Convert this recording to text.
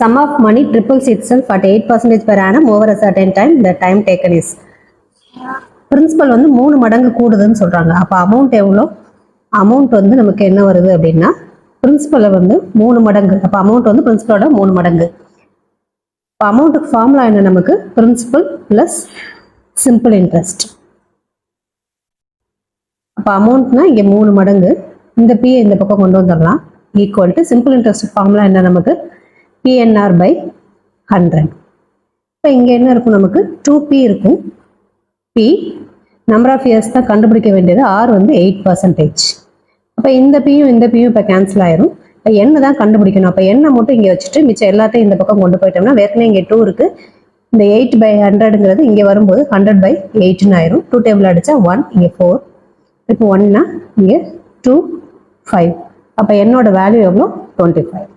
sum of money triples itself at 8% per annum over a certain time. The time taken is principal வந்து 3 மடங்கு கூடுதுன்னு சொல்றாங்க. அப்போ amount எவ்வளோ? Amount வந்து நமக்கு என்ன வருது அப்படின்னா பிரின்சிபலை வந்து 3 மடங்கு. அப்போ அமௌண்ட் வந்து பிரின்சிபலோட 3 மடங்கு. இப்போ அமௌண்ட்டுக்கு ஃபார்முலா என்ன? நமக்கு பிரின்சிபல் பிளஸ் சிம்பிள் இன்ட்ரெஸ்ட். அப்போ அமௌண்ட்னா இங்கே 3 மடங்கு, இந்த பி இந்த பக்கம் கொண்டு வந்துடலாம். Equal to simple interest formula என்ன? நமக்கு PNR by 100. இப்போ இங்கே என்ன இருக்கும்? நமக்கு 2P இருக்கும். P நம்பர் ஆஃப் இயர்ஸ் தான் கண்டுபிடிக்க வேண்டியது. R வந்து 8%. அப்போ இந்த பியும் இந்த பியும் இப்போ கேன்சல் ஆயிரும். இப்போ என்ன தான் கண்டுபிடிக்கணும்? அப்போ என்ன மட்டும் இங்கே வச்சுட்டு மிச்சம் எல்லாத்தையும் இந்த பக்கம் கொண்டு போயிட்டோம்னா ஏற்கனவே இங்கே 2 இருக்கு. இந்த 8/100ங்கிறது இங்கே வரும்போது 100/8ன்னு ஆயிரும். 2 டேபிள் அடிச்சா 1, இங்கே 4. இப்போ 1னா இங்கே 2, 5. அப்போ என்னோட வேல்யூ எவ்வளோ? 25.